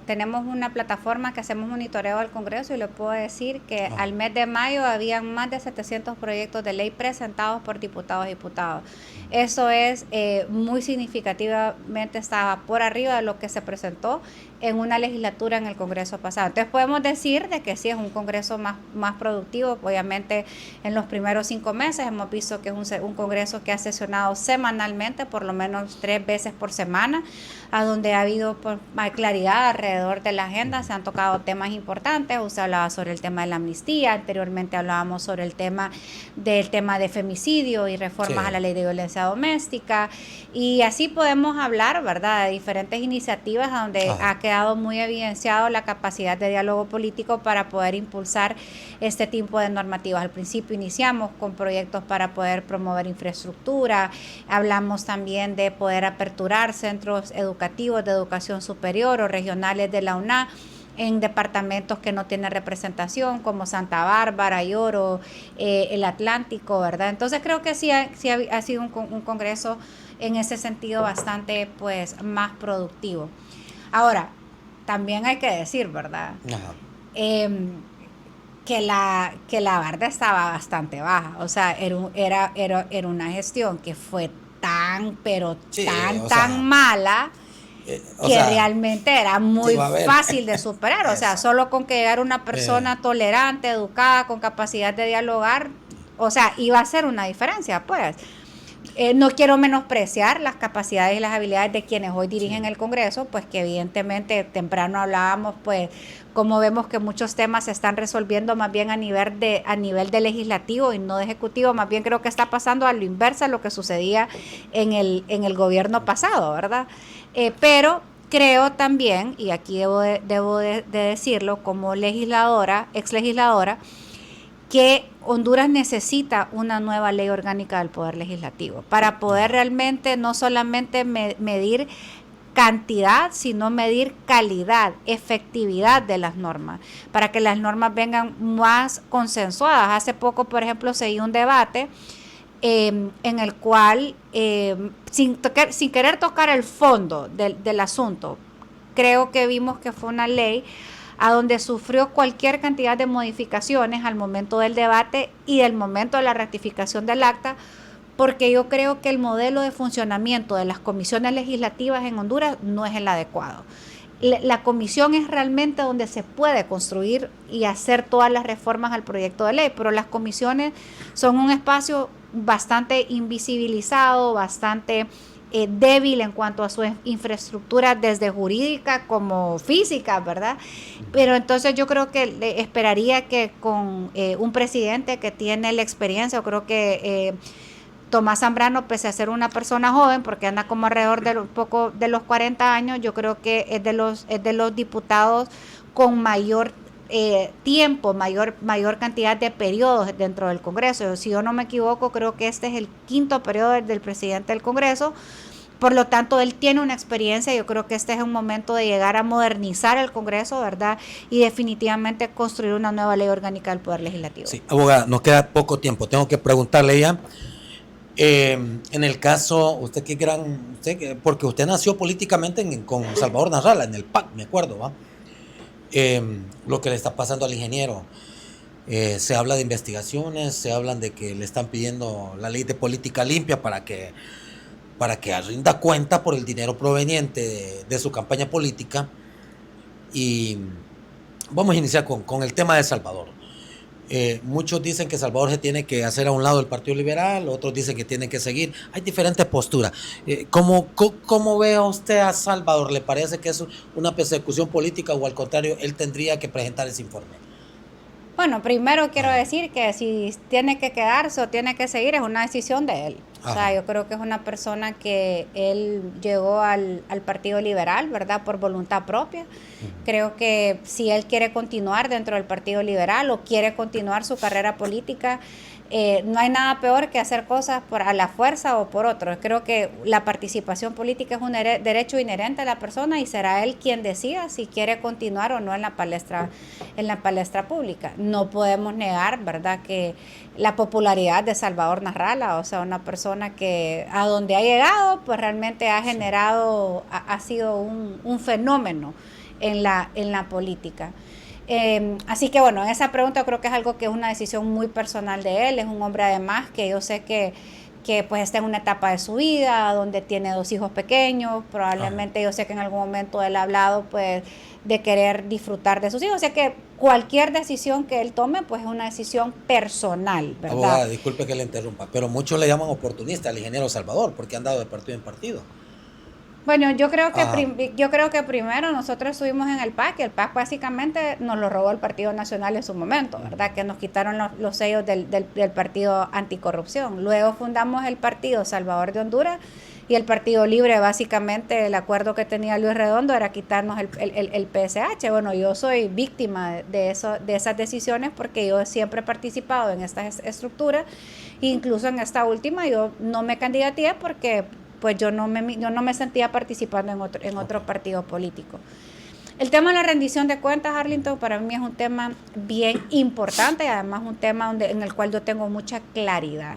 tenemos una plataforma que hacemos monitoreo al Congreso y le puedo decir que al mes de mayo habían más de 700 proyectos de ley presentados por diputados y diputados. Eso es muy significativamente, estaba por arriba de lo que se presentó en una legislatura en el Congreso pasado. Entonces podemos decir de que sí es un Congreso más productivo. Obviamente en los primeros 5 meses hemos visto que es un Congreso que ha sesionado semanalmente, por lo menos 3 veces por semana, a donde ha habido más claridad alrededor de la agenda. Se han tocado temas importantes. Usted hablaba sobre el tema de la amnistía, anteriormente hablábamos sobre el tema de femicidio y reformas a la ley de violencia doméstica, y así podemos hablar, ¿verdad?, de diferentes iniciativas donde ha quedado muy evidenciado la capacidad de diálogo político para poder impulsar este tipo de normativas. Al principio iniciamos con proyectos para poder promover infraestructura, hablamos también de poder aperturar centros educativos de educación superior o regionales de la UNA en departamentos que no tienen representación, como Santa Bárbara, Lloro, el Atlántico, ¿verdad? Entonces creo que sí ha sido un congreso en ese sentido bastante, pues, más productivo. Ahora, también hay que decir, ¿verdad? Que la barda estaba bastante baja. O sea, era una gestión que fue tan mala, que realmente era muy fácil de superar. O sea, solo con que llegara una persona tolerante, educada, con capacidad de dialogar, o sea, iba a ser una diferencia, pues. No quiero menospreciar las capacidades y las habilidades de quienes hoy dirigen el Congreso, pues que evidentemente temprano hablábamos, pues, como vemos que muchos temas se están resolviendo más bien a nivel de legislativo y no de ejecutivo. Más bien creo que está pasando a lo inverso a lo que sucedía en el gobierno pasado, ¿verdad? Pero creo también, y aquí debo de decirlo como legisladora, ex legisladora, que Honduras necesita una nueva ley orgánica del Poder Legislativo para poder realmente no solamente medir cantidad, sino medir calidad, efectividad de las normas, para que las normas vengan más consensuadas. Hace poco, por ejemplo, se dio un debate en el cual, sin querer tocar el fondo del asunto, creo que vimos que fue una ley a donde sufrió cualquier cantidad de modificaciones al momento del debate y del momento de la ratificación del acta, porque yo creo que el modelo de funcionamiento de las comisiones legislativas en Honduras no es el adecuado. La comisión es realmente donde se puede construir y hacer todas las reformas al proyecto de ley, pero las comisiones son un espacio bastante invisibilizado, bastante débil en cuanto a su infraestructura, desde jurídica como física, ¿verdad? Pero entonces yo creo que esperaría que con un presidente que tiene la experiencia, yo creo que Tomás Zambrano, pese a ser una persona joven, porque anda como alrededor de un poco de los 40 años, yo creo que es de los diputados con mayor tiempo, mayor cantidad de periodos dentro del Congreso. Si yo no me equivoco, creo que este es el 5º periodo del presidente del Congreso. Por lo tanto, él tiene una experiencia. Yo creo que este es un momento de llegar a modernizar el Congreso, ¿verdad? Y definitivamente construir una nueva ley orgánica del Poder Legislativo. Sí, abogada, nos queda poco tiempo. Tengo que preguntarle ya. En el caso, porque usted nació políticamente con Salvador Narrala, en el PAC, me acuerdo, ¿va? Lo que le está pasando al ingeniero. Se habla de investigaciones, se hablan de que le están pidiendo la ley de política limpia para que rinda cuenta por el dinero proveniente de su campaña política. Y vamos a iniciar con el tema de Salvador. Muchos dicen que Salvador se tiene que hacer a un lado del Partido Liberal, otros dicen que tiene que seguir. Hay diferentes posturas. ¿Cómo ve usted a Salvador? ¿Le parece que es una persecución política o al contrario, él tendría que presentar ese informe? Bueno, primero quiero decir que si tiene que quedarse o tiene que seguir es una decisión de él. O sea, yo creo que es una persona que él llegó al Partido Liberal, ¿verdad? Por voluntad propia. Creo que si él quiere continuar dentro del Partido Liberal o quiere continuar su carrera política, no hay nada peor que hacer cosas a la fuerza o por otro. Creo que la participación política es un derecho inherente a la persona y será él quien decida si quiere continuar o no en la palestra pública. No podemos negar, ¿verdad?, que la popularidad de Salvador Narrala, o sea, una persona que a donde ha llegado, pues realmente ha generado, ha sido un fenómeno en la política. Así que bueno, en esa pregunta creo que es algo que es una decisión muy personal de él. Es un hombre además que yo sé que pues está en una etapa de su vida donde tiene 2 hijos pequeños. Probablemente yo sé que en algún momento él ha hablado pues de querer disfrutar de sus hijos. O sea que cualquier decisión que él tome pues es una decisión personal, ¿verdad? Abogada, disculpe que le interrumpa, pero muchos le llaman oportunista al ingeniero Salvador porque han dado de partido en partido. Bueno, yo creo que primero nosotros estuvimos en el PAC y el PAC básicamente nos lo robó el Partido Nacional en su momento, ¿verdad? Que nos quitaron los sellos del Partido Anticorrupción. Luego fundamos el Partido Salvador de Honduras y el Partido Libre. Básicamente el acuerdo que tenía Luis Redondo era quitarnos el PSH. Bueno, yo soy víctima de esas decisiones porque yo siempre he participado en estas estructuras. Incluso en esta última yo no me candidateé porque pues yo no me sentía participando en otro partido político. El tema de la rendición de cuentas, Arlington, para mí es un tema bien importante y además un tema en el cual yo tengo mucha claridad.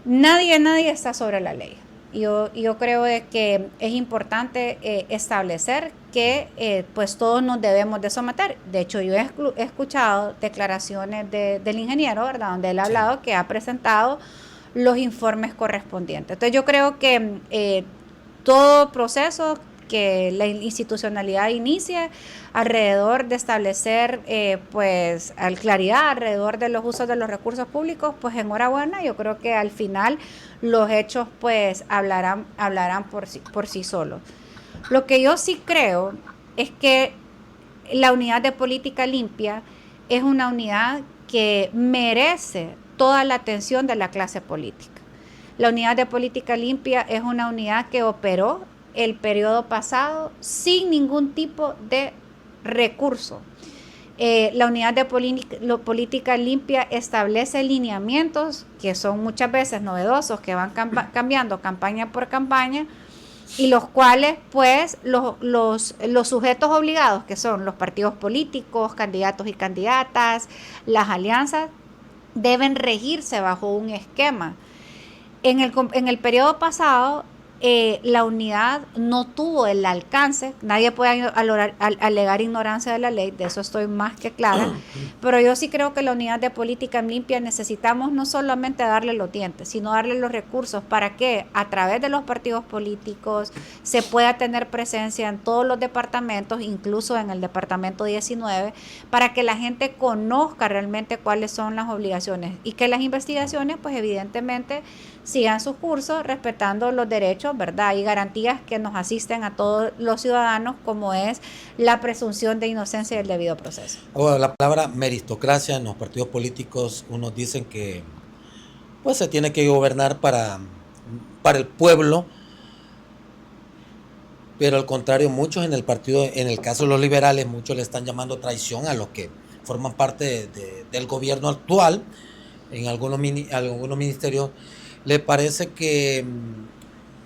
Nadie está sobre la ley. Yo creo de que es importante establecer que pues todos nos debemos de someter. De hecho, yo he escuchado declaraciones del ingeniero, ¿verdad?, donde él ha hablado que ha presentado los informes correspondientes. Entonces yo creo que todo proceso que la institucionalidad inicie alrededor de establecer pues claridad alrededor de los usos de los recursos públicos, pues enhorabuena. Yo creo que al final los hechos pues hablarán por sí solos. Lo que yo sí creo es que la unidad de política limpia es una unidad que merece toda la atención de la clase política. La unidad de política limpia es una unidad que operó el periodo pasado sin ningún tipo de recurso. La unidad de política limpia establece lineamientos que son muchas veces novedosos, que van cambiando campaña por campaña, y los cuales pues los sujetos obligados, que son los partidos políticos, candidatos y candidatas, las alianzas, deben regirse bajo un esquema. En el periodo pasado, la unidad no tuvo el alcance. Nadie puede alegar ignorancia de la ley, de eso estoy más que clara, pero yo sí creo que la unidad de política limpia necesitamos no solamente darle los dientes, sino darle los recursos para que a través de los partidos políticos se pueda tener presencia en todos los departamentos, incluso en el departamento 19, para que la gente conozca realmente cuáles son las obligaciones y que las investigaciones pues evidentemente sigan sus cursos respetando los derechos, ¿verdad?, y garantías que nos asisten a todos los ciudadanos, como es la presunción de inocencia y el debido proceso. Ahora, la palabra meritocracia en los partidos políticos, unos dicen que pues se tiene que gobernar para el pueblo, pero al contrario, muchos en el partido, en el caso de los liberales, muchos le están llamando traición a los que forman parte del gobierno actual, en algunos ministerios. ¿Le parece que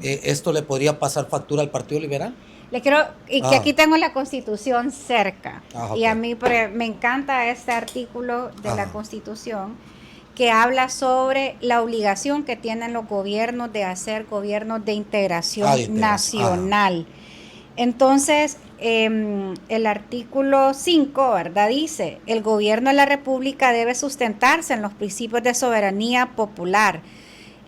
esto le podría pasar factura al Partido Liberal? Que aquí tengo la Constitución cerca. Okay. Y a mí me encanta este artículo de la Constitución que habla sobre la obligación que tienen los gobiernos de hacer gobiernos de integración nacional. Entonces, el artículo 5, ¿verdad?, dice: el gobierno de la República debe sustentarse en los principios de soberanía popular,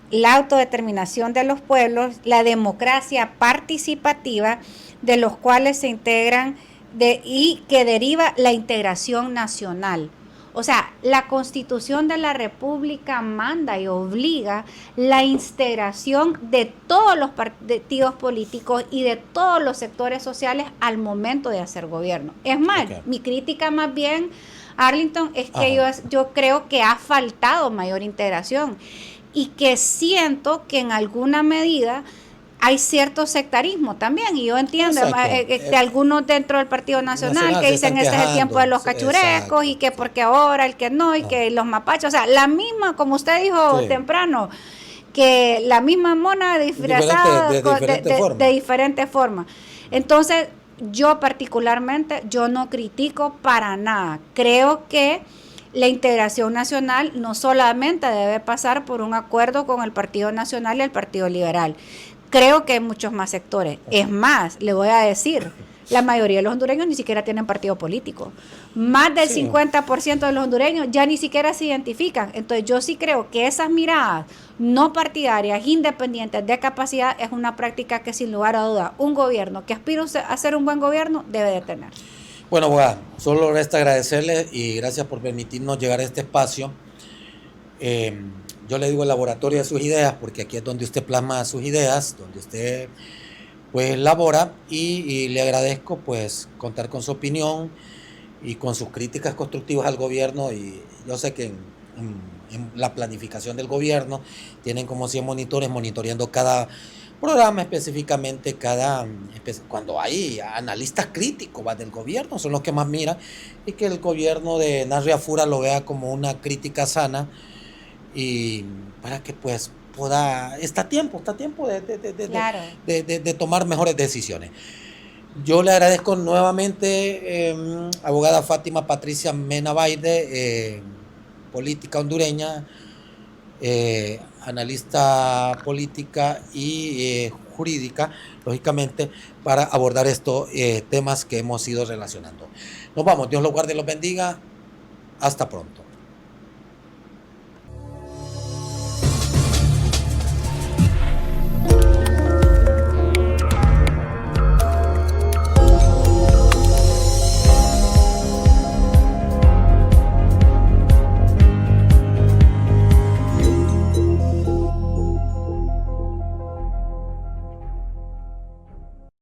la autodeterminación de los pueblos, la democracia participativa, de los cuales se integran y que deriva la integración nacional. O sea, la Constitución de la República manda y obliga la integración de todos los partidos políticos y de todos los sectores sociales al momento de hacer gobierno. Es más, mi crítica más bien, Arlington, es que yo creo que ha faltado mayor integración. Y que siento que en alguna medida hay cierto sectarismo también, y yo entiendo de algunos dentro del Partido Nacional que dicen este es el tiempo de los cachurecos, y que porque ahora el que no, y que los mapachos, o sea, la misma, como usted dijo temprano, que la misma mona disfrazada de diferentes formas. Entonces, yo particularmente, yo no critico para nada. Creo que la integración nacional no solamente debe pasar por un acuerdo con el Partido Nacional y el Partido Liberal. Creo que hay muchos más sectores. Es más, le voy a decir, la mayoría de los hondureños ni siquiera tienen partido político. Más del 50% de los hondureños ya ni siquiera se identifican. Entonces yo sí creo que esas miradas no partidarias, independientes, de capacidad, es una práctica que sin lugar a duda un gobierno que aspira a ser un buen gobierno debe de tener. Bueno, abogada, solo resta agradecerle y gracias por permitirnos llegar a este espacio. Yo le digo el laboratorio de sus ideas, porque aquí es donde usted plasma sus ideas, donde usted pues labora, y le agradezco pues contar con su opinión y con sus críticas constructivas al gobierno. Y yo sé que en la planificación del gobierno tienen como 100 monitores monitoreando cada programa, específicamente cuando hay analistas críticos del gobierno, son los que más miran, y que el gobierno de Narria Fura lo vea como una crítica sana, y para que pues está tiempo de tomar mejores decisiones. Yo le agradezco nuevamente, abogada Fátima Patricia Mena Baide, política hondureña, analista política y jurídica, lógicamente, para abordar estos temas que hemos ido relacionando. Nos vamos, Dios los guarde y los bendiga. Hasta pronto.